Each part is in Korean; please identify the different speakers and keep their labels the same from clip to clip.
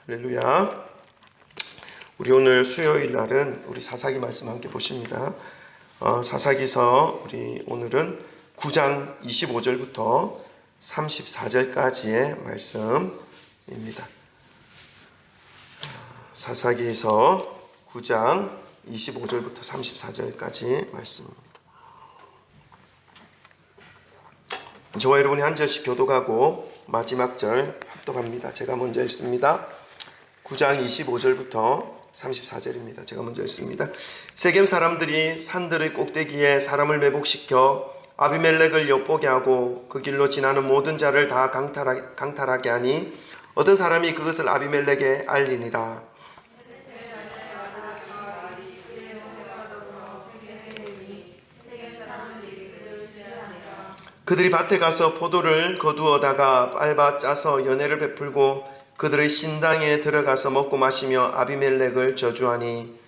Speaker 1: 할렐루야. 우리 오늘 수요일 날은 우리 사사기 말씀 함께 보십니다. 사사기서 우리 오늘은 9장 25절부터 34절까지의 말씀입니다. 사사기서 9장 25절부터 34절까지 말씀입니다. 저와 여러분이 한 절씩 교독하고 마지막 절 합독합니다. 제가 먼저 읽습니다. 9장 25절부터 34절입니다. 제가 먼저 읽습니다. 세겜 사람들이 산들의 꼭대기에 사람을 매복시켜 아비멜렉을 엿보게 하고 그 길로 지나는 모든 자를 다 강탈하게 하니 어떤 사람이 그것을 아비멜렉에 알리니라. 그들이 밭에 가서 포도를 거두어다가 빻아 짜서 연회를 베풀고 그들의 신당에 들어가서 먹고 마시며 아비멜렉을 저주하니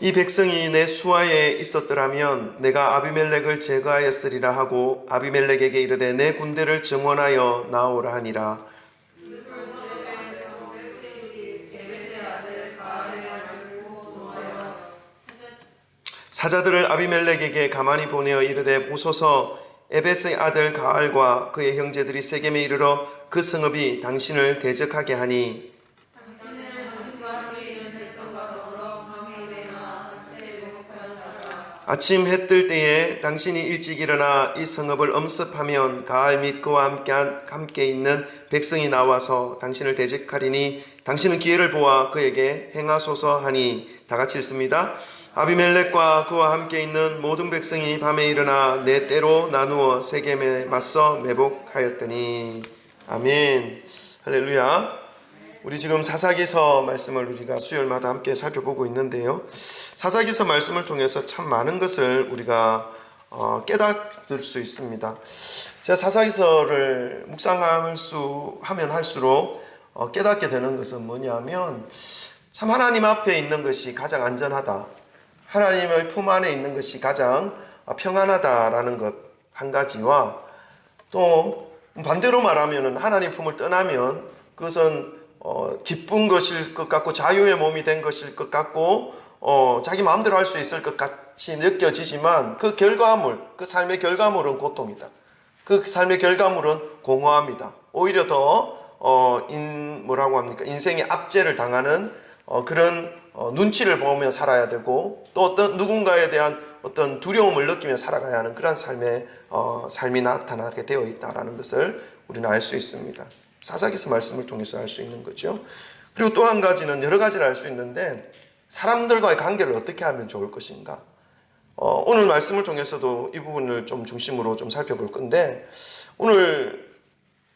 Speaker 1: 이 백성이 내 수하에 있었더라면 내가 아비멜렉을 제거하였으리라 하고 아비멜렉에게 이르되 내 군대를 증원하여 나오라 하니라. 사자들을 아비멜렉에게 가만히 보내어 이르되 보소서 에벳의 아들 가알과 그의 형제들이 세겜에 이르러 그 성읍이 당신을 대적하게 하니 아침 해 뜰 때에 당신이 일찍 일어나 이 성읍을 엄습하면 가알 및 그와 함께 있는 백성이 나와서 당신을 대적하리니 당신은 기회를 보아 그에게 행하소서 하니 다 같이 읽습니다. 아비멜렉과 그와 함께 있는 모든 백성이 밤에 일어나 네 때로 나누어 세겜에 맞서 매복하였더니 아멘. 할렐루야. 우리 지금 사사기서 말씀을 우리가 수요일마다 함께 살펴보고 있는데요. 사사기서 말씀을 통해서 참 많은 것을 우리가 깨닫을 수 있습니다. 제가 사사기서를 묵상하면 할수록 깨닫게 되는 것은 뭐냐면 참 하나님 앞에 있는 것이 가장 안전하다. 하나님의 품 안에 있는 것이 가장 평안하다라는 것 한 가지와 또 반대로 말하면 하나님 품을 떠나면 그것은 기쁜 것일 것 같고 자유의 몸이 된 것일 것 같고 자기 마음대로 할 수 있을 것 같이 느껴지지만 그 결과물, 그 삶의 결과물은 고통이다. 그 삶의 결과물은 공허합니다. 오히려 더 인생의 압제를 당하는 그런 눈치를 보며 살아야 되고 또 어떤 누군가에 대한 어떤 두려움을 느끼며 살아가야 하는 그런 삶이 나타나게 되어 있다라는 것을 우리는 알 수 있습니다. 사사기서 말씀을 통해서 알 수 있는 거죠. 그리고 또 한 가지는 여러 가지를 알 수 있는데 사람들과의 관계를 어떻게 하면 좋을 것인가. 오늘 말씀을 통해서도 이 부분을 좀 중심으로 좀 살펴볼 건데 오늘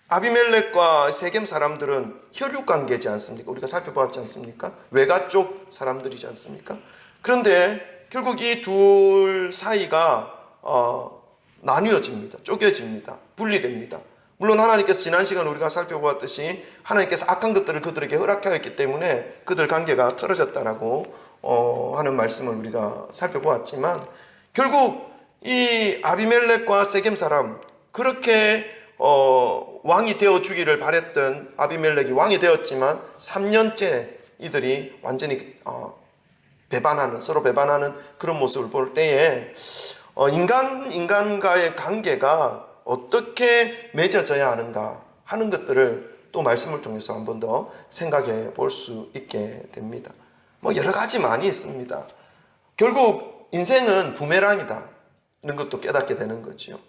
Speaker 1: 아비멜렉과 세겜 사람들은 혈육 관계지 않습니까? 우리가 살펴보았지 않습니까? 외가 쪽 사람들이지 않습니까? 그런데 결국 이 둘 사이가 나뉘어집니다. 쪼개집니다. 분리됩니다. 물론 하나님께서 지난 시간 우리가 살펴보았듯이 하나님께서 악한 것들을 그들에게 허락하였기 때문에 그들 관계가 틀어졌다라고 하는 말씀을 우리가 살펴보았지만 결국 이 아비멜렉과 세겜 사람 그렇게 왕이 되어주기를 바랬던 아비멜렉이 왕이 되었지만 3년째 이들이 완전히 서로 배반하는 그런 모습을 볼 때에 인간과의 관계가 어떻게 맺어져야 하는가 하는 것들을 또 말씀을 통해서 한 번 더 생각해 볼 수 있게 됩니다. 여러 가지 많이 있습니다. 결국 인생은 부메랑이다 이런 것도 깨닫게 되는 거죠.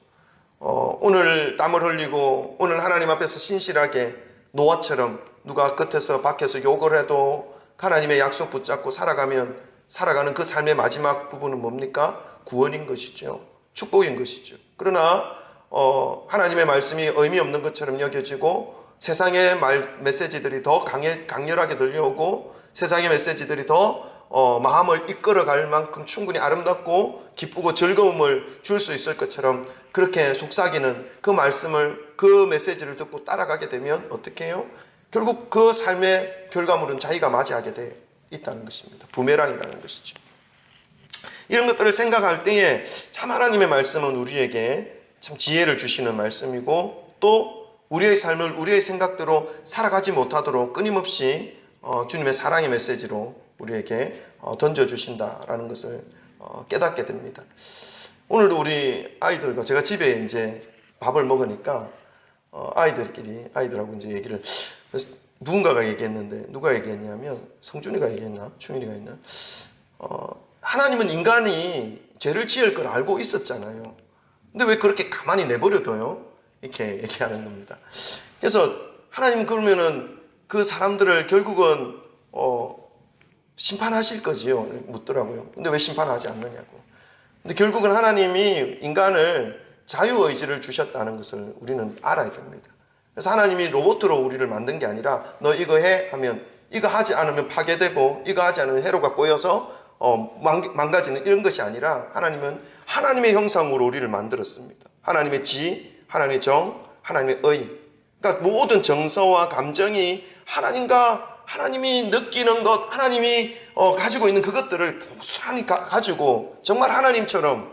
Speaker 1: 오늘 땀을 흘리고 오늘 하나님 앞에서 신실하게 노아처럼 누가 끝에서 밖에서 욕을 해도 하나님의 약속 붙잡고 살아가는 그 삶의 마지막 부분은 뭡니까? 구원인 것이죠. 축복인 것이죠. 그러나 하나님의 말씀이 의미 없는 것처럼 여겨지고 세상의 메시지들이 더 강렬하게 들려오고 세상의 메시지들이 더 마음을 이끌어갈 만큼 충분히 아름답고 기쁘고 즐거움을 줄 수 있을 것처럼 그렇게 속삭이는 그 말씀을, 그 메시지를 듣고 따라가게 되면 어떻게 해요? 결국 그 삶의 결과물은 자기가 맞이하게 돼 있다는 것입니다. 부메랑이라는 것이죠. 이런 것들을 생각할 때에 참 하나님의 말씀은 우리에게 참 지혜를 주시는 말씀이고, 또 우리의 삶을 우리의 생각대로 살아가지 못하도록 끊임없이 주님의 사랑의 메시지로 우리에게 던져주신다라는 것을 깨닫게 됩니다. 오늘도 우리 아이들과 제가 집에 이제 밥을 먹으니까 아이들하고 이제 얘기를, 누군가가 얘기했는데, 누가 얘기했냐면 성준이가 얘기했나 충일이가 했나, 하나님은 인간이 죄를 지을 걸 알고 있었잖아요. 근데 왜 그렇게 가만히 내버려둬요? 이렇게 얘기하는 겁니다. 그래서 하나님은 그러면은 그 사람들을 결국은 심판하실 거지요? 묻더라고요. 근데 왜 심판하지 않느냐고. 근데 결국은 하나님이 인간을 자유의지를 주셨다는 것을 우리는 알아야 됩니다. 그래서 하나님이 로봇으로 우리를 만든 게 아니라 너 이거 해 하면 이거 하지 않으면 파괴되고 이거 하지 않으면 해로가 꼬여서 망가지는 이런 것이 아니라, 하나님은 하나님의 형상으로 우리를 만들었습니다. 하나님의 지, 하나님의 정, 하나님의 의. 그러니까 모든 정서와 감정이 하나님이 느끼는 것, 하나님이 가지고 있는 그것들을 고스란히 가지고 정말 하나님처럼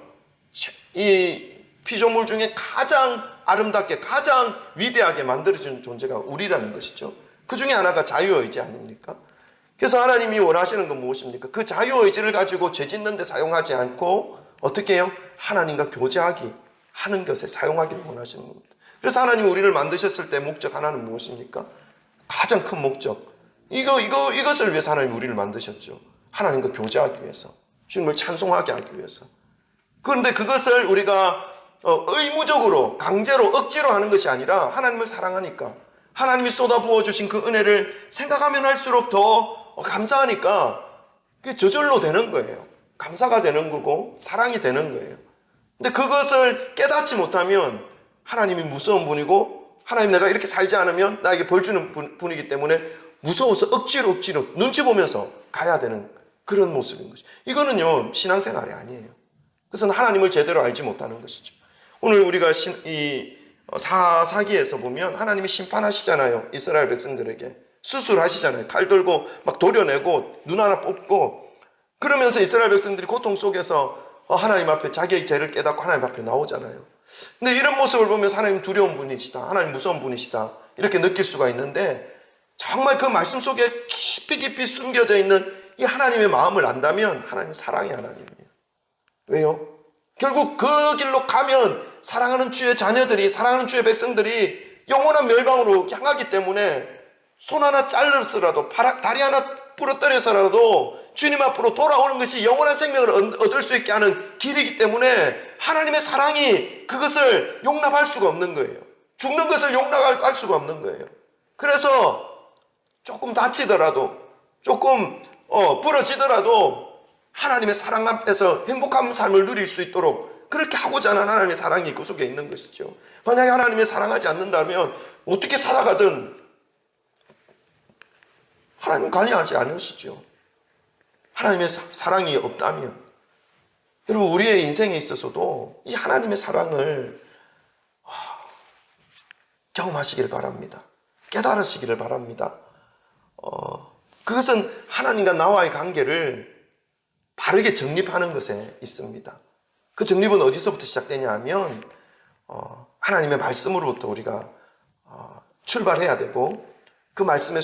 Speaker 1: 이 피조물 중에 가장 아름답게, 가장 위대하게 만들어진 존재가 우리라는 것이죠. 그 중에 하나가 자유의지 아닙니까? 그래서 하나님이 원하시는 건 무엇입니까? 그 자유의지를 가지고 죄 짓는 데 사용하지 않고 어떻게 해요? 하나님과 교제하기 하는 것에 사용하기를 원하시는 겁니다. 그래서 하나님이 우리를 만드셨을 때 목적 하나는 무엇입니까? 가장 큰 목적, 이것을 위해서 하나님이 우리를 만드셨죠. 하나님과 교제하기 위해서, 주님을 찬송하게 하기 위해서. 그런데 그것을 우리가 의무적으로, 강제로, 억지로 하는 것이 아니라 하나님을 사랑하니까, 하나님이 쏟아부어 주신 그 은혜를 생각하면 할수록 더 감사하니까 그게 저절로 되는 거예요. 감사가 되는 거고 사랑이 되는 거예요. 근데 그것을 깨닫지 못하면 하나님이 무서운 분이고, 하나님 내가 이렇게 살지 않으면 나에게 벌 주는 분이기 때문에 무서워서 억지로 눈치 보면서 가야 되는 그런 모습인 것이죠. 이거는요 신앙생활이 아니에요. 그것은 하나님을 제대로 알지 못하는 것이죠. 오늘 우리가 이 사사기에서 보면 하나님이 심판하시잖아요. 이스라엘 백성들에게 수술하시잖아요. 칼 들고 막 도려내고 눈 하나 뽑고, 그러면서 이스라엘 백성들이 고통 속에서 하나님 앞에 자기의 죄를 깨닫고 하나님 앞에 나오잖아요. 근데 이런 모습을 보면서 하나님 두려운 분이시다, 하나님 무서운 분이시다 이렇게 느낄 수가 있는데, 정말 그 말씀 속에 깊이 숨겨져 있는 이 하나님의 마음을 안다면 하나님 사랑의 하나님이에요. 왜요? 결국 그 길로 가면 사랑하는 주의 자녀들이, 사랑하는 주의 백성들이 영원한 멸망으로 향하기 때문에 손 하나 잘라서라도, 다리 하나 부러뜨려서라도 주님 앞으로 돌아오는 것이 영원한 생명을 얻을 수 있게 하는 길이기 때문에 하나님의 사랑이 그것을 용납할 수가 없는 거예요. 죽는 것을 용납할 수가 없는 거예요. 그래서 조금 다치더라도, 조금 부러지더라도 하나님의 사랑 앞에서 행복한 삶을 누릴 수 있도록 그렇게 하고자 하는 하나님의 사랑이 그 속에 있는 것이죠. 만약에 하나님이 사랑하지 않는다면 어떻게 살아가든 하나님은 관여하지 않으시죠. 하나님의 사랑이 없다면. 여러분, 우리의 인생에 있어서도 이 하나님의 사랑을 경험하시기를 바랍니다. 깨달으시기를 바랍니다. 그것은 하나님과 나와의 관계를 바르게 정립하는 것에 있습니다. 그 정립은 어디서부터 시작되냐 하면 하나님의 말씀으로부터 우리가 출발해야 되고, 그 말씀에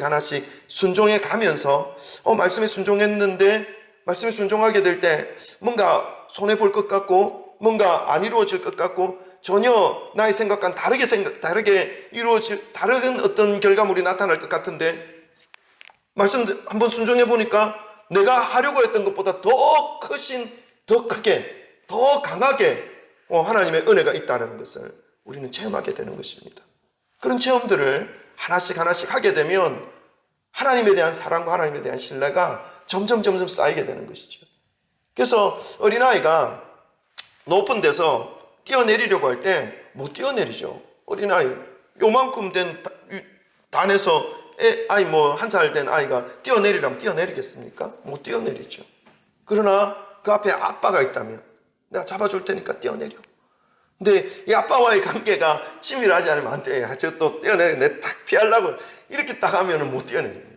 Speaker 1: 하나씩 순종해 가면서 말씀에 순종했는데, 말씀에 순종하게 될 때 뭔가 손해볼 것 같고 뭔가 안 이루어질 것 같고 전혀 나의 생각과는 다르게 이루어질 다른 어떤 결과물이 나타날 것 같은데, 말씀 한번 순종해 보니까 내가 하려고 했던 것보다 더 크게 더 강하게 하나님의 은혜가 있다는 것을 우리는 체험하게 되는 것입니다. 그런 체험들을 하나씩 하게 되면 하나님에 대한 사랑과 하나님에 대한 신뢰가 점점 쌓이게 되는 것이죠. 그래서 어린아이가 높은 데서 뛰어내리려고 할 때 못 뛰어내리죠. 어린아이 요만큼 된 단에서 아이 한 살 된 아이가 뛰어내리라면 뛰어내리겠습니까? 못 뛰어내리죠. 그러나 그 앞에 아빠가 있다면 내가 잡아줄 테니까 뛰어내려. 근데 이 아빠와의 관계가 치밀하지 않으면 안 돼. 저또 떼어내, 딱 피하려고 이렇게 딱 하면 못 떼어냅니다.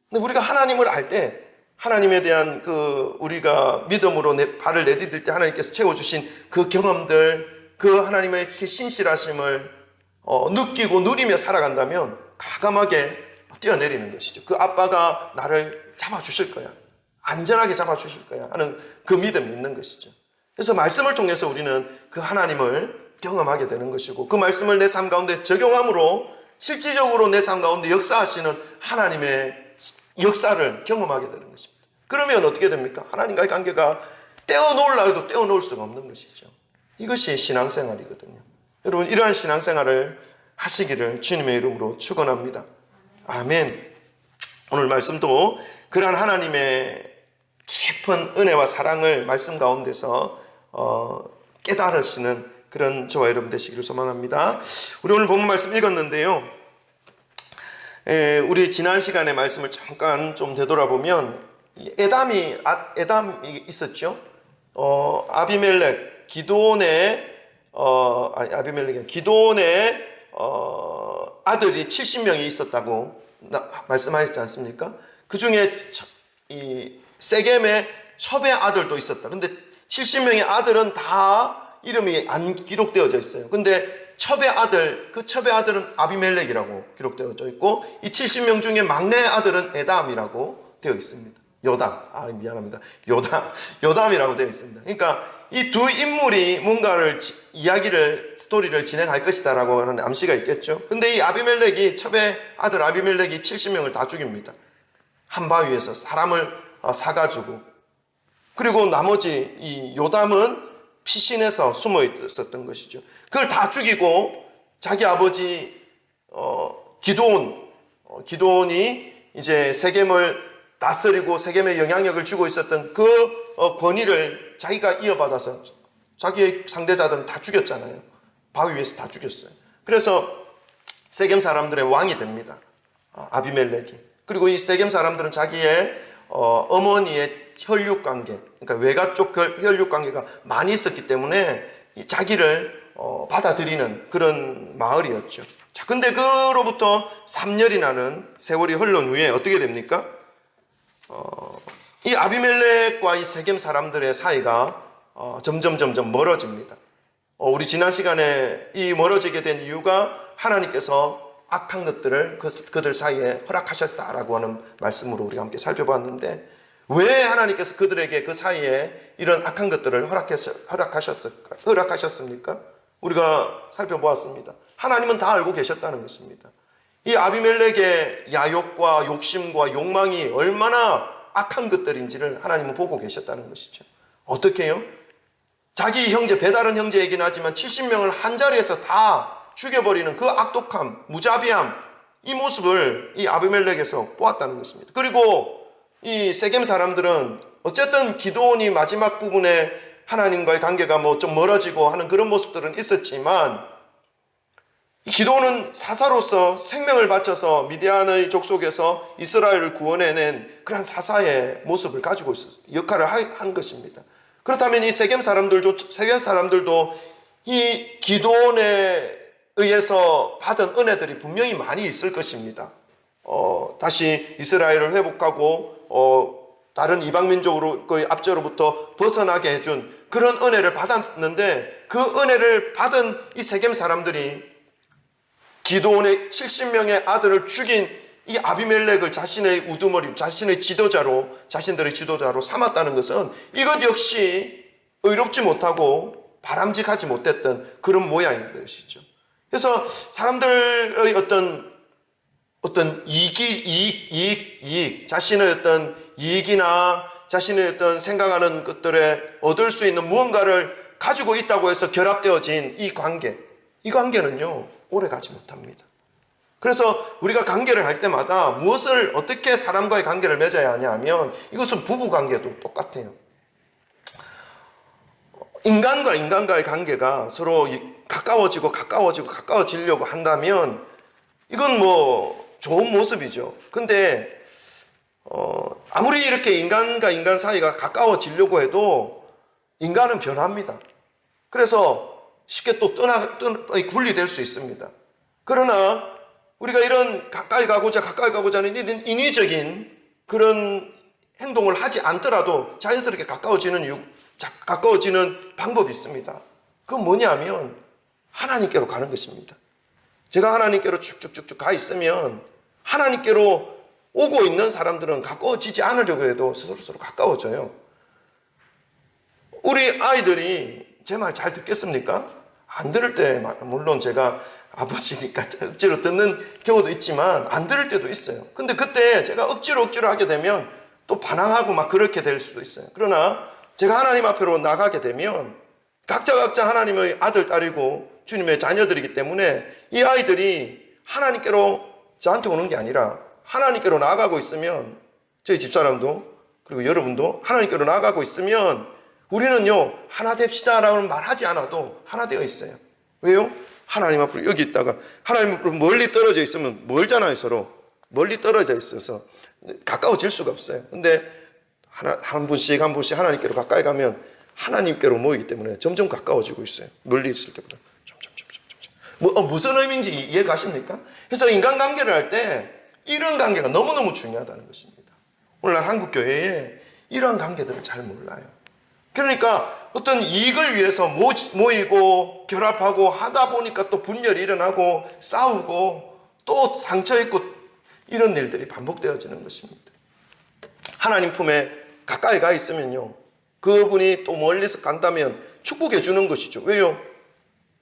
Speaker 1: 근데 우리가 하나님을 알 때, 하나님에 대한 우리가 믿음으로 발을 내디딜 때 하나님께서 채워주신 그 경험들, 그 하나님의 신실하심을 느끼고 누리며 살아간다면 과감하게 뛰어내리는 것이죠. 그 아빠가 나를 잡아주실 거야. 안전하게 잡아주실 거야 하는 그 믿음이 있는 것이죠. 그래서 말씀을 통해서 우리는 그 하나님을 경험하게 되는 것이고, 그 말씀을 내 삶 가운데 적용함으로 실질적으로 내 삶 가운데 역사하시는 하나님의 역사를 경험하게 되는 것입니다. 그러면 어떻게 됩니까? 하나님과의 관계가 떼어놓으려 해도 떼어놓을 수가 없는 것이죠. 이것이 신앙생활이거든요. 여러분, 이러한 신앙생활을 하시기를 주님의 이름으로 축원합니다. 아멘. 오늘 말씀도 그러한 하나님의 깊은 은혜와 사랑을 말씀 가운데서 깨달으시는 그런 저와 여러분 되시기를 소망합니다. 우리 오늘 본문 말씀 읽었는데요. 우리 지난 시간에 말씀을 잠깐 좀 되돌아보면 에담이 있었죠. 아비멜렉, 기드온의 아들이 70명이 있었다고 말씀하셨지 않습니까? 그 중에 이 세겜의 첩의 아들도 있었다. 근데 70명의 아들은 다 이름이 안 기록되어져 있어요. 근데 첩의 아들은 아비멜렉이라고 기록되어져 있고, 이 70명 중에 막내 아들은 에담이라고 되어 있습니다. 요담이라고 되어 있습니다. 그러니까 이 두 인물이 뭔가를 스토리를 진행할 것이다라고 하는 암시가 있겠죠. 근데 이 아비멜렉이, 첩의 아들 아비멜렉이 70명을 다 죽입니다. 한 바위에서 사람을 사가지고. 그리고 나머지 이 요담은 피신해서 숨어 있었던 것이죠. 그걸 다 죽이고 자기 아버지 기드온이 이제 세겜을 다스리고 세겜의 영향력을 쥐고 있었던 그 권위를 자기가 이어받아서 자기의 상대자들은 다 죽였잖아요. 바위 위에서 다 죽였어요. 그래서 세겜 사람들의 왕이 됩니다. 아비멜렉이. 그리고 이 세겜 사람들은 자기의 어머니의 혈육관계, 그러니까 외가 쪽 혈육관계가 많이 있었기 때문에 자기를 받아들이는 그런 마을이었죠. 자, 근데 그로부터 3년이라는 세월이 흘러온 후에 어떻게 됩니까? 이 아비멜렉과 이 세겜 사람들의 사이가 점점 멀어집니다. 우리 지난 시간에 이 멀어지게 된 이유가 하나님께서 악한 것들을 그들 사이에 허락하셨다라고 하는 말씀으로 우리가 함께 살펴봤는데, 왜 하나님께서 그들에게 그 사이에 이런 악한 것들을 허락하셨습니까? 우리가 살펴보았습니다. 하나님은 다 알고 계셨다는 것입니다. 이 아비멜렉의 야욕과 욕심과 욕망이 얼마나 악한 것들인지를 하나님은 보고 계셨다는 것이죠. 어떻게 해요? 자기 형제, 배다른 형제이긴 하지만 70명을 한 자리에서 다 죽여버리는 그 악독함, 무자비함, 이 모습을 이 아비멜렉에서 보았다는 것입니다. 그리고 이 세겜 사람들은 어쨌든 기드온이 마지막 부분에 하나님과의 관계가 좀 멀어지고 하는 그런 모습들은 있었지만, 기드온은 사사로서 생명을 바쳐서 미디안의 족속에서 이스라엘을 구원해낸 그러한 사사의 모습을 가지고 있었어요. 역할을 한 것입니다. 그렇다면 이 세겜 사람들도 이 기드온에 의해서 받은 은혜들이 분명히 많이 있을 것입니다. 다시 이스라엘을 회복하고 다른 이방민족으로 그 압제로부터 벗어나게 해준 그런 은혜를 받았는데, 그 은혜를 받은 이 세겜 사람들이 기드온의 70명의 아들을 죽인 이 아비멜렉을 자신의 우두머리, 자신들의 지도자로 삼았다는 것은 이것 역시 의롭지 못하고 바람직하지 못했던 그런 모양인 것이죠. 그래서 사람들의 어떤 이익, 자신의 어떤 이익이나 자신의 어떤 생각하는 것들에 얻을 수 있는 무언가를 가지고 있다고 해서 결합되어진 이 관계는요, 오래 가지 못합니다. 그래서 우리가 관계를 할 때마다 무엇을 어떻게 사람과의 관계를 맺어야 하냐 하면, 이것은 부부 관계도 똑같아요. 인간과 인간과의 관계가 서로 가까워지려고 한다면 이건 좋은 모습이죠. 근데 아무리 이렇게 인간과 인간 사이가 가까워지려고 해도 인간은 변합니다. 그래서 쉽게 또 분리될 수 있습니다. 그러나 우리가 이런 가까이 가고자 하는 이런 인위적인 그런 행동을 하지 않더라도 자연스럽게 가까워지는 방법이 있습니다. 그건 뭐냐면 하나님께로 가는 것입니다. 제가 하나님께로 쭉쭉쭉쭉 가 있으면 하나님께로 오고 있는 사람들은 가까워지지 않으려고 해도 서로 가까워져요. 우리 아이들이 제 말 잘 듣겠습니까? 안 들을 때, 물론 제가 아버지니까 억지로 듣는 경우도 있지만 안 들을 때도 있어요. 근데 그때 제가 억지로 하게 되면 또 반항하고 막 그렇게 될 수도 있어요. 그러나 제가 하나님 앞으로 나가게 되면 각자 하나님의 아들, 딸이고 주님의 자녀들이기 때문에 이 아이들이 하나님께로 저한테 오는 게 아니라 하나님께로 나아가고 있으면 저희 집사람도 그리고 여러분도 하나님께로 나아가고 있으면 우리는요 하나 됩시다라고 말하지 않아도 하나 되어 있어요. 왜요? 하나님 앞으로 여기 있다가 하나님 앞으로 멀리 떨어져 있으면 멀잖아요. 서로 멀리 떨어져 있어서 가까워질 수가 없어요. 근데 한 분씩 하나님께로 가까이 가면 하나님께로 모이기 때문에 점점 가까워지고 있어요. 멀리 있을 때보다 무슨 의미인지 이해가십니까? 그래서 인간관계를 할 때 이런 관계가 너무너무 중요하다는 것입니다. 오늘날 한국교회에 이러한 관계들을 잘 몰라요. 그러니까 어떤 이익을 위해서 모이고 결합하고 하다 보니까 또 분열이 일어나고 싸우고 또 상처 있고 이런 일들이 반복되어지는 것입니다. 하나님 품에 가까이 가 있으면요 그분이 또 멀리서 간다면 축복해 주는 것이죠. 왜요?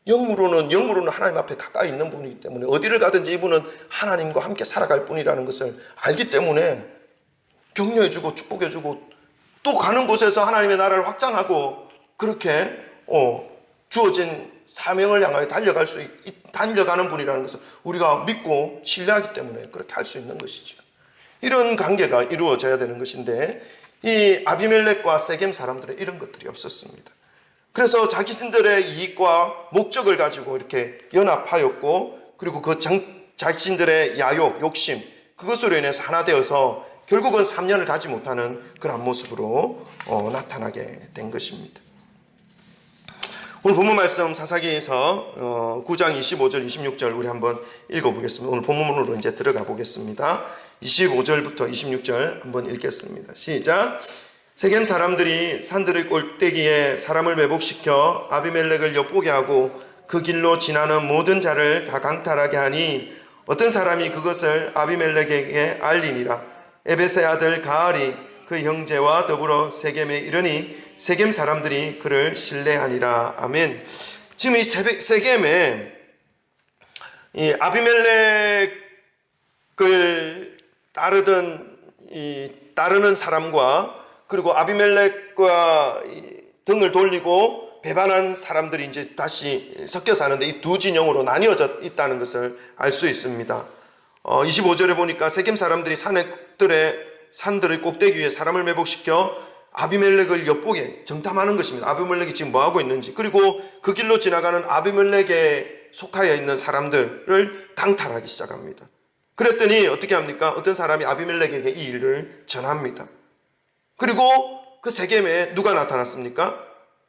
Speaker 1: 영으로는 하나님 앞에 가까이 있는 분이기 때문에 어디를 가든지 이분은 하나님과 함께 살아갈 분이라는 것을 알기 때문에 격려해주고 축복해주고 또 가는 곳에서 하나님의 나라를 확장하고 그렇게 주어진 사명을 향하여 달려가는 분이라는 것을 우리가 믿고 신뢰하기 때문에 그렇게 할 수 있는 것이죠. 이런 관계가 이루어져야 되는 것인데 이 아비멜렉과 세겜 사람들은 이런 것들이 없었습니다. 그래서 자신들의 이익과 목적을 가지고 이렇게 연합하였고 그리고 그 자신들의 야욕, 욕심 그것으로 인해서 하나 되어서 결국은 3년을 가지 못하는 그런 모습으로 나타나게 된 것입니다. 오늘 본문 말씀 사사기에서 9장 25절 26절 우리 한번 읽어보겠습니다. 오늘 본문으로 이제 들어가 보겠습니다. 25절부터 26절 한번 읽겠습니다. 시작. 세겜 사람들이 산들의 꼭대기에 사람을 매복시켜 아비멜렉을 엿보게 하고 그 길로 지나는 모든 자를 다 강탈하게 하니 어떤 사람이 그것을 아비멜렉에게 알리니라. 에벳의 아들 가알이 그 형제와 더불어 세겜에 이르니 세겜 사람들이 그를 신뢰하니라. 아멘. 지금 이 세겜에 이 아비멜렉을 따르는 사람과 그리고 아비멜렉과 등을 돌리고 배반한 사람들이 이제 다시 섞여 사는데 이 두 진영으로 나뉘어져 있다는 것을 알 수 있습니다. 25절에 보니까 세겜 사람들이 산들의 꼭대기 위에 사람을 매복시켜 아비멜렉을 엿보게 정탐하는 것입니다. 아비멜렉이 지금 뭐 하고 있는지 그리고 그 길로 지나가는 아비멜렉에 속하여 있는 사람들을 강탈하기 시작합니다. 그랬더니 어떻게 합니까? 어떤 사람이 아비멜렉에게 이 일을 전합니다. 그리고 그 세겜에 누가 나타났습니까?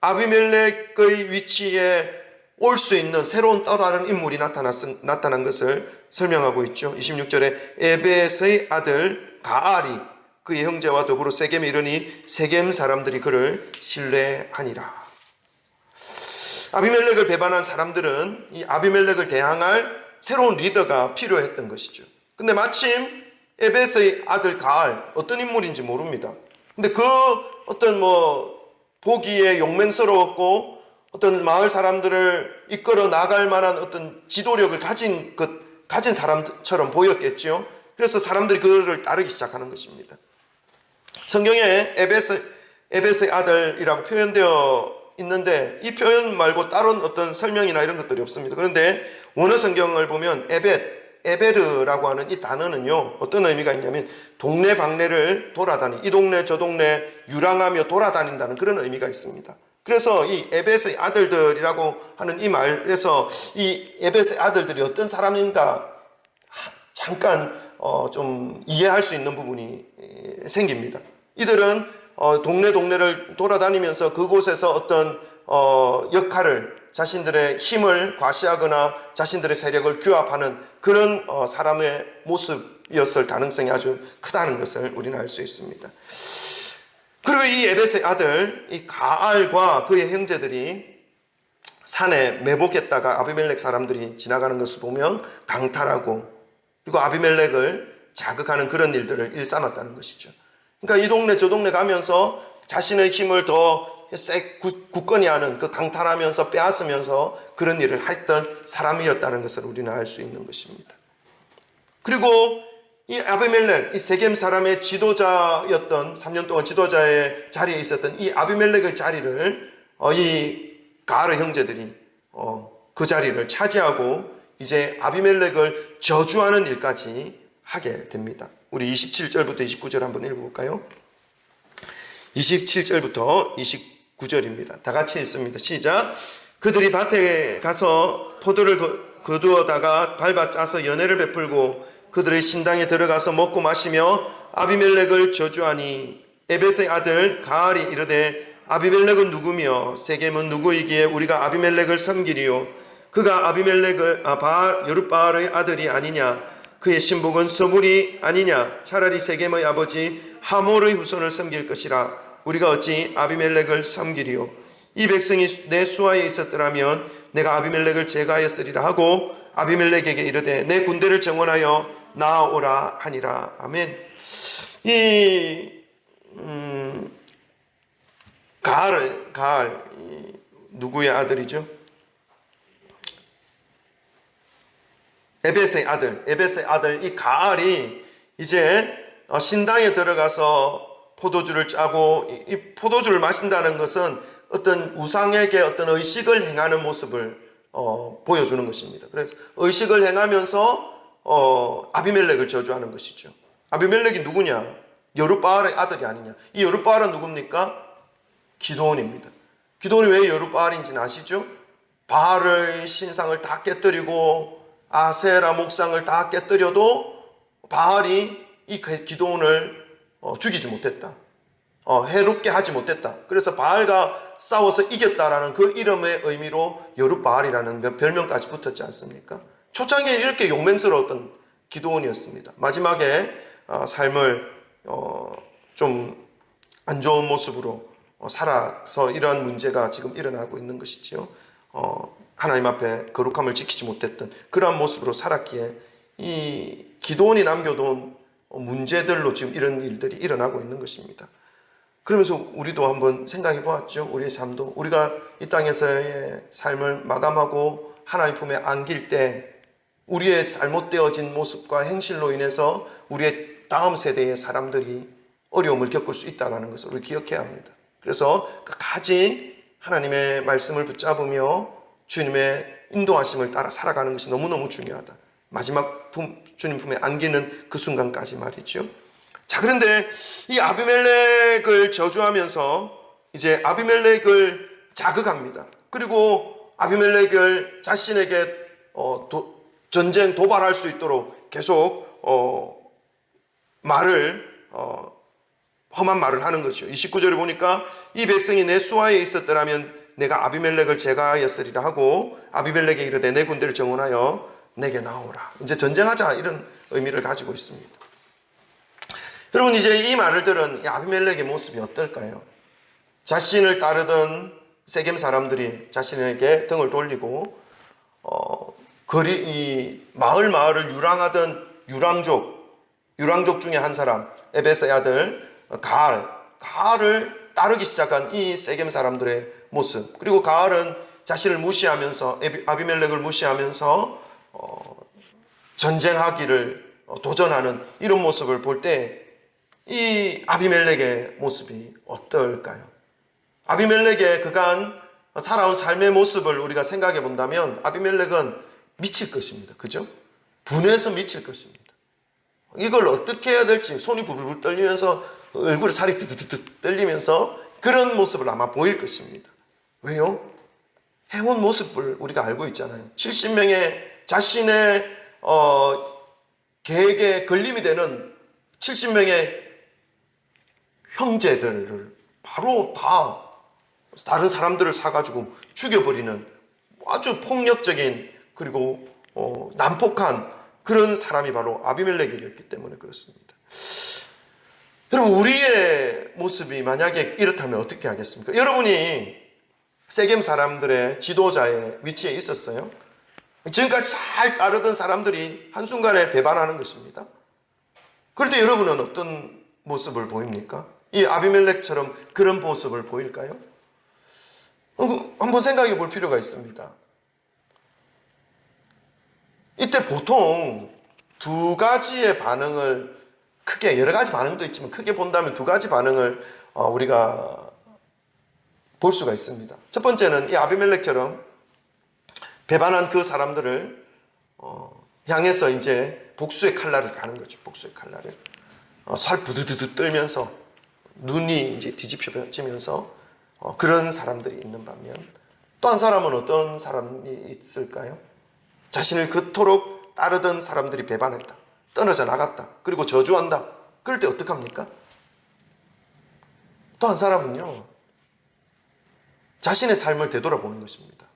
Speaker 1: 아비멜렉의 위치에 올 수 있는 새로운 또 다른 인물이 나타난 것을 설명하고 있죠. 26절에 에벳의 아들 가알이 그의 형제와 더불어 세겜에 이르니 세겜 사람들이 그를 신뢰하니라. 아비멜렉을 배반한 사람들은 이 아비멜렉을 대항할 새로운 리더가 필요했던 것이죠. 근데 마침 에벳의 아들 가알 어떤 인물인지 모릅니다. 근데 그 어떤 보기에 용맹스러웠고 어떤 마을 사람들을 이끌어 나갈 만한 어떤 지도력을 가진 사람처럼 보였겠죠. 그래서 사람들이 그를 따르기 시작하는 것입니다. 성경에 에벳의 아들이라고 표현되어 있는데 이 표현 말고 다른 어떤 설명이나 이런 것들이 없습니다. 그런데 원어 성경을 보면 에베르라고 하는 이 단어는요 어떤 의미가 있냐면 동네 방네를 이 동네 저 동네 유랑하며 돌아다닌다는 그런 의미가 있습니다. 그래서 이 에벳의 아들들이라고 하는 이 말에서 이 에벳의 아들들이 어떤 사람인가 잠깐 좀 이해할 수 있는 부분이 생깁니다. 이들은 동네를 돌아다니면서 그곳에서 어떤 역할을 자신들의 힘을 과시하거나 자신들의 세력을 규합하는 그런 사람의 모습이었을 가능성이 아주 크다는 것을 우리는 알 수 있습니다. 그리고 이 에벳의 아들 이 가알과 그의 형제들이 산에 매복했다가 아비멜렉 사람들이 지나가는 것을 보면 강탈하고 그리고 아비멜렉을 자극하는 그런 일들을 일삼았다는 것이죠. 그러니까 이 동네 저 동네 가면서 자신의 힘을 더 굳건히 하는 그 강탈하면서 빼앗으면서 그런 일을 했던 사람이었다는 것을 우리는 알 수 있는 것입니다. 그리고 이 아비멜렉, 이 세겜 사람의 지도자였던 3년 동안 지도자의 자리에 있었던 이 아비멜렉의 자리를 이 가알의 형제들이 그 자리를 차지하고 이제 아비멜렉을 저주하는 일까지 하게 됩니다. 우리 27절부터 29절 한번 읽어볼까요? 27절부터 29절입니다. 다 같이 읽습니다. 시작. 그들이 밭에 가서 포도를 거두어다가 밟아 짜서 연회를 베풀고 그들의 신당에 들어가서 먹고 마시며 아비멜렉을 저주하니 에벳의 아들 가알이 이르되 아비멜렉은 누구며 세겜은 누구이기에 우리가 아비멜렉을 섬기리요 그가 아비멜렉의 여룻바알의 아들이 아니냐 그의 신복은 서불이 아니냐 차라리 세겜의 아버지 하몰의 후손을 섬길 것이라 우리가 어찌 아비멜렉을 섬기리요 이 백성이 내 수하에 있었더라면 내가 아비멜렉을 제거하였으리라 하고 아비멜렉에게 이르되 내 군대를 정원하여 나아오라 하니라. 아멘. 이 가알 누구의 아들이죠? 에벳의 아들 이 가알이 이제 신당에 들어가서 포도주를 짜고 이 포도주를 마신다는 것은 어떤 우상에게 어떤 의식을 행하는 모습을 보여주는 것입니다. 그래서 의식을 행하면서 아비멜렉을 저주하는 것이죠. 아비멜렉이 누구냐? 여룻바알의 아들이 아니냐? 이 여룻바알은 누굽니까? 기드온입니다. 기드온이 왜 여룻바알인지는 아시죠? 바알의 신상을 다 깨뜨리고 아세라 목상을 다 깨뜨려도 바알이 이 기드온을 죽이지 못했다. 해롭게 하지 못했다. 그래서 바알과 싸워서 이겼다라는 그 이름의 의미로 여룻바알이라는 별명까지 붙었지 않습니까? 초창기에 이렇게 용맹스러웠던 기드온이었습니다. 마지막에 삶을 좀 안 좋은 모습으로 살아서 이러한 문제가 지금 일어나고 있는 것이지요. 하나님 앞에 거룩함을 지키지 못했던 그러한 모습으로 살았기에 이 기드온이 남겨둔 문제들로 지금 이런 일들이 일어나고 있는 것입니다. 그러면서 우리도 한번 생각해 보았죠. 우리의 삶도 우리가 이 땅에서의 삶을 마감하고 하나님 품에 안길 때 우리의 잘못되어진 모습과 행실로 인해서 우리의 다음 세대의 사람들이 어려움을 겪을 수 있다는 것을 우리 기억해야 합니다. 그래서 끝까지 하나님의 말씀을 붙잡으며 주님의 인도하심을 따라 살아가는 것이 너무너무 중요하다. 마지막 주님 품에 안기는 그 순간까지 말이죠. 자, 그런데 이 아비멜렉을 저주하면서 이제 아비멜렉을 자극합니다. 그리고 아비멜렉을 자신에게 전쟁 도발할 수 있도록 계속 험한 말을 하는 거죠. 29절에 보니까 이 백성이 내 수하에 있었더라면 내가 아비멜렉을 제거하였으리라 하고 아비멜렉에 이르되 내 군대를 정원하여 내게 나오라. 이제 전쟁하자 이런 의미를 가지고 있습니다. 여러분 이제 이 말을 들은 아비멜렉의 모습이 어떨까요? 자신을 따르던 세겜 사람들이 자신에게 등을 돌리고 이 마을을 유랑하던 유랑족 중에 한 사람 에벳의 아들 가알을 따르기 시작한 이 세겜 사람들의 모습, 그리고 가알은 자신을 무시하면서 아비멜렉을 무시하면서 전쟁하기를 도전하는 이런 모습을 볼 때 이 아비멜렉의 모습이 어떨까요? 아비멜렉의 그간 살아온 삶의 모습을 우리가 생각해 본다면 아비멜렉은 미칠 것입니다. 그죠? 분해서 미칠 것입니다. 이걸 어떻게 해야 될지 손이 부글부글 떨리면서 얼굴에 살이 뜨뜨뜨 떨리면서 그런 모습을 아마 보일 것입니다. 왜요? 해온 모습을 우리가 알고 있잖아요. 70명의 자신의 계획에 걸림이 되는 70명의 형제들을 바로 다 다른 사람들을 사가지고 죽여버리는 아주 폭력적인 그리고 난폭한 그런 사람이 바로 아비멜렉이었기 때문에 그렇습니다. 여러분, 우리의 모습이 만약에 이렇다면 어떻게 하겠습니까? 여러분이 세겜 사람들의 지도자의 위치에 있었어요? 지금까지 잘 따르던 사람들이 한순간에 배반하는 것입니다. 그럴 때 여러분은 어떤 모습을 보입니까? 이 아비멜렉처럼 그런 모습을 보일까요? 한번 생각해 볼 필요가 있습니다. 이때 보통 두 가지의 반응을 크게, 여러 가지 반응도 있지만 크게 본다면 두 가지 반응을 우리가 볼 수가 있습니다. 첫 번째는 이 아비멜렉처럼 배반한 그 사람들을 향해서 이제 복수의 칼날을 가는 거죠. 복수의 칼날을. 살 부드드드 떨면서 눈이 이제 뒤집혀지면서 그런 사람들이 있는 반면, 또 한 사람은 어떤 사람이 있을까요? 자신을 그토록 따르던 사람들이 배반했다, 떠나져 나갔다, 그리고 저주한다. 그럴 때 어떡합니까? 또 한 사람은요, 자신의 삶을 되돌아보는 것입니다.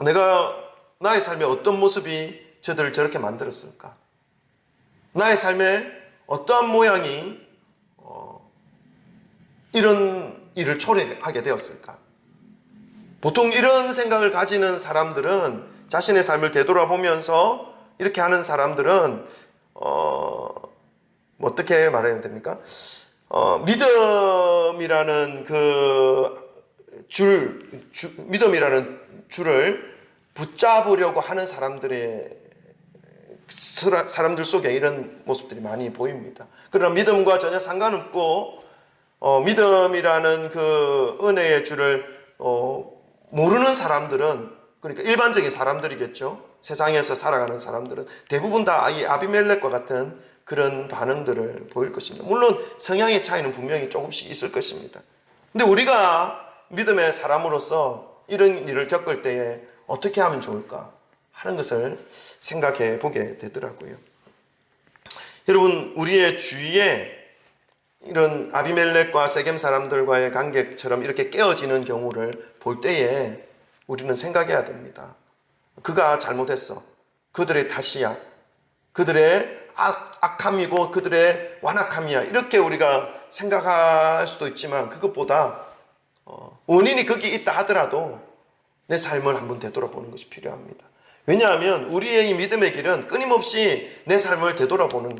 Speaker 1: 내가 나의 삶에 어떤 모습이 저들을 저렇게 만들었을까? 나의 삶에 어떠한 모양이 이런 일을 초래하게 되었을까? 보통 이런 생각을 가지는 사람들은, 자신의 삶을 되돌아보면서 이렇게 하는 사람들은 어떻게 말해야 됩니까? 믿음이라는 믿음이라는 줄을 붙잡으려고 하는 사람들 속에 이런 모습들이 많이 보입니다. 그러나 믿음과 전혀 상관없고 믿음이라는 그 은혜의 줄을 모르는 사람들은, 그러니까 일반적인 사람들이겠죠. 세상에서 살아가는 사람들은 대부분 다 이 아비멜렉과 같은 그런 반응들을 보일 것입니다. 물론 성향의 차이는 분명히 조금씩 있을 것입니다. 근데 우리가 믿음의 사람으로서 이런 일을 겪을 때에 어떻게 하면 좋을까 하는 것을 생각해 보게 되더라고요. 여러분, 우리의 주위에 이런 아비멜렉과 세겜 사람들과의 관계처럼 이렇게 깨어지는 경우를 볼 때에 우리는 생각해야 됩니다. 그가 잘못했어. 그들의 탓이야. 그들의 악함이고 그들의 완악함이야. 이렇게 우리가 생각할 수도 있지만, 그것보다 원인이 거기 있다 하더라도 내 삶을 한번 되돌아보는 것이 필요합니다. 왜냐하면 우리의 이 믿음의 길은 끊임없이 내 삶을 되돌아보는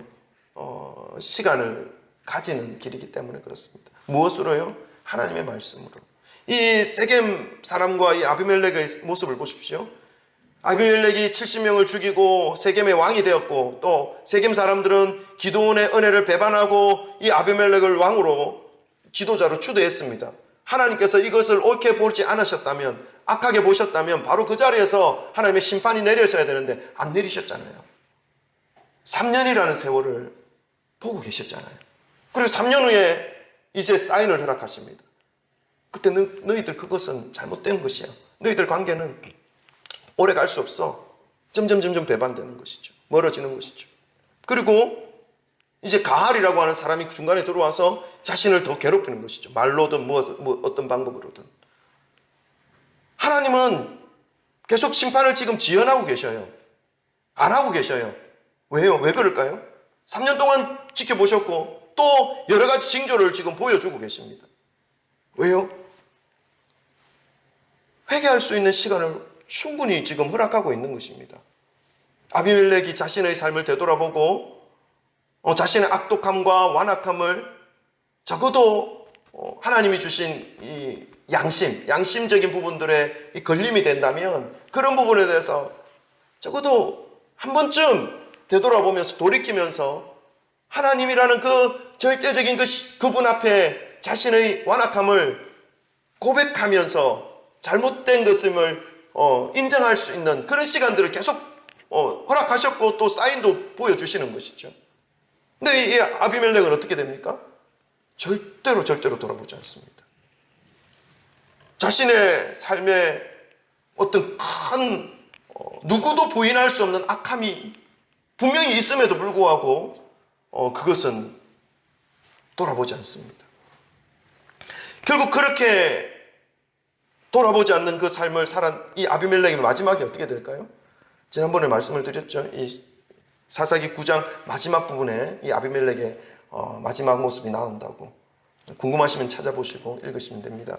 Speaker 1: 시간을 가지는 길이기 때문에 그렇습니다. 무엇으로요? 하나님의 말씀으로. 이 세겜 사람과 이 아비멜렉의 모습을 보십시오. 아비멜렉이 70명을 죽이고 세겜의 왕이 되었고, 또 세겜 사람들은 기드온의 은혜를 배반하고 이 아비멜렉을 왕으로, 지도자로 추대했습니다. 하나님께서 이것을 옳게 보지 않으셨다면, 악하게 보셨다면 바로 그 자리에서 하나님의 심판이 내려져야 되는데 안 내리셨잖아요. 3년이라는 세월을 보고 계셨잖아요. 그리고 3년 후에 이제 사인을 허락하십니다. 그때 너희들 그것은 잘못된 것이야. 너희들 관계는 오래 갈 수 없어. 점점 배반되는 것이죠. 멀어지는 것이죠. 그리고 이제 가할이라고 하는 사람이 중간에 들어와서 자신을 더 괴롭히는 것이죠. 말로든 어떤 방법으로든. 하나님은 계속 심판을 지금 지연하고 계셔요. 안 하고 계셔요. 왜요? 왜 그럴까요? 3년 동안 지켜보셨고 또 여러 가지 징조를 지금 보여주고 계십니다. 왜요? 회개할 수 있는 시간을 충분히 지금 허락하고 있는 것입니다. 아비멜렉이 자신의 삶을 되돌아보고 자신의 악독함과 완악함을 적어도 하나님이 주신 이 양심적인 부분들에 이 걸림이 된다면, 그런 부분에 대해서 적어도 한 번쯤 되돌아보면서 돌이키면서 하나님이라는 그 절대적인 그분 앞에 자신의 완악함을 고백하면서 잘못된 것임을 인정할 수 있는 그런 시간들을 계속 허락하셨고 또 사인도 보여주시는 것이죠. 근데 이 아비멜렉은 어떻게 됩니까? 절대로 돌아보지 않습니다. 자신의 삶에 어떤 큰 누구도 부인할 수 없는 악함이 분명히 있음에도 불구하고 그것은 돌아보지 않습니다. 결국 그렇게 돌아보지 않는 그 삶을 살아 이 아비멜렉의 마지막이 어떻게 될까요? 지난번에 말씀을 드렸죠. 이 사사기 9장 마지막 부분에 이 아비멜렉의 마지막 모습이 나온다고. 궁금하시면 찾아보시고 읽으시면 됩니다.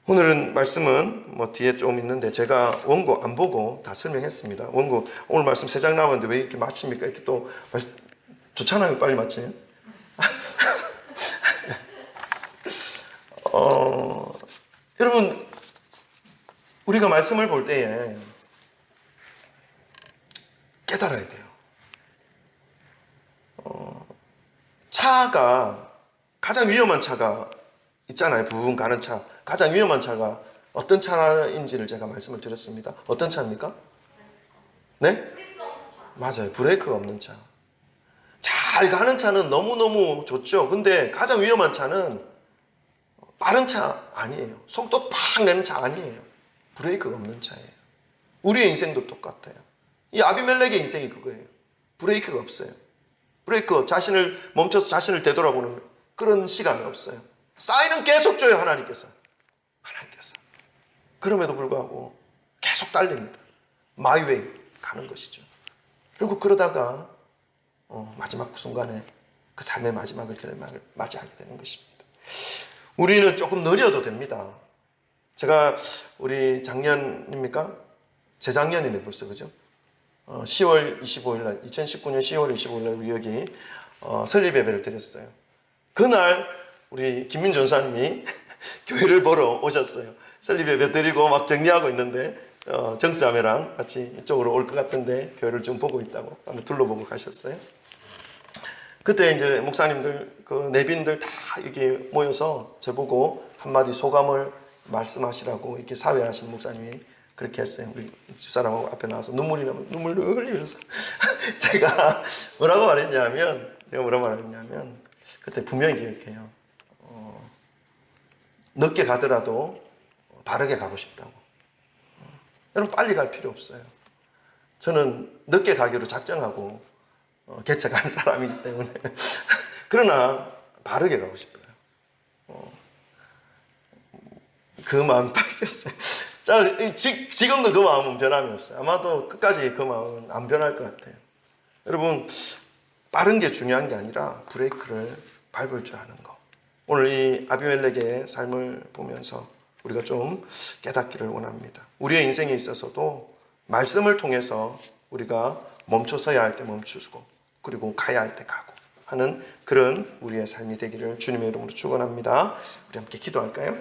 Speaker 1: 오늘은 말씀은 뭐 뒤에 좀 있는데 제가 원고 안 보고 다 설명했습니다. 원고 오늘 말씀 3장 나왔는데 왜 이렇게 마칩니까? 이렇게 또 좋잖아요. 빨리 마치면. 여러분 우리가 말씀을 볼 때에 깨달아야 돼요. 차가 가장 위험한 차가 있잖아요. 부분 가는 차. 가장 위험한 차가 어떤 차인지를 제가 말씀을 드렸습니다. 어떤 차입니까? 네? 맞아요. 브레이크가 없는 차. 잘 가는 차는 너무너무 좋죠. 근데 가장 위험한 차는 빠른 차 아니에요. 속도 팍 내는 차 아니에요. 브레이크가 없는 차예요. 우리의 인생도 똑같아요. 이 아비멜렉의 인생이 그거예요. 브레이크가 없어요. 브레이크, 자신을 멈춰서 자신을 되돌아보는 그런 시간이 없어요. 사인은 계속 줘요. 하나님께서. 그럼에도 불구하고 계속 달립니다. 마이 웨이 가는 것이죠. 결국 그러다가 마지막 순간에 그 삶의 마지막을 결말을 맞이하게 되는 것입니다. 우리는 조금 느려도 됩니다. 제가 우리 작년입니까? 재작년이네 벌써, 그죠? 10월 25일 날 2019년 10월 25일 날 우리 여기 설립 예배를 드렸어요. 그날 우리 김민 전사님이 교회를 보러 오셨어요. 설립 예배 드리고 막 정리하고 있는데 정수자매랑 같이 이쪽으로 올 것 같은데 교회를 좀 보고 있다고 한번 둘러보고 가셨어요. 그때 이제 목사님들 그 내빈들 다 이렇게 모여서 저보고 한마디 소감을 말씀하시라고 이렇게 사회하신 목사님이 그렇게 했어요. 우리 집사람하고 앞에 나와서 눈물을 흘리면서 제가 뭐라고 말했냐면 그때 분명히 기억해요. 늦게 가더라도 바르게 가고 싶다고. 여러분 빨리 갈 필요 없어요. 저는 늦게 가기로 작정하고 개척한 사람이기 때문에 그러나 바르게 가고 싶어요. 그 마음 바뀌었어요. 자, 지금도 그 마음은 변함이 없어요. 아마도 끝까지 그 마음은 안 변할 것 같아요. 여러분 빠른 게 중요한 게 아니라 브레이크를 밟을 줄 아는 거. 오늘 이 아비멜렉의 삶을 보면서 우리가 좀 깨닫기를 원합니다. 우리의 인생에 있어서도 말씀을 통해서 우리가 멈춰서야 할 때 멈추고 그리고 가야 할 때 가고 하는 그런 우리의 삶이 되기를 주님의 이름으로 축원합니다. 우리 함께 기도할까요?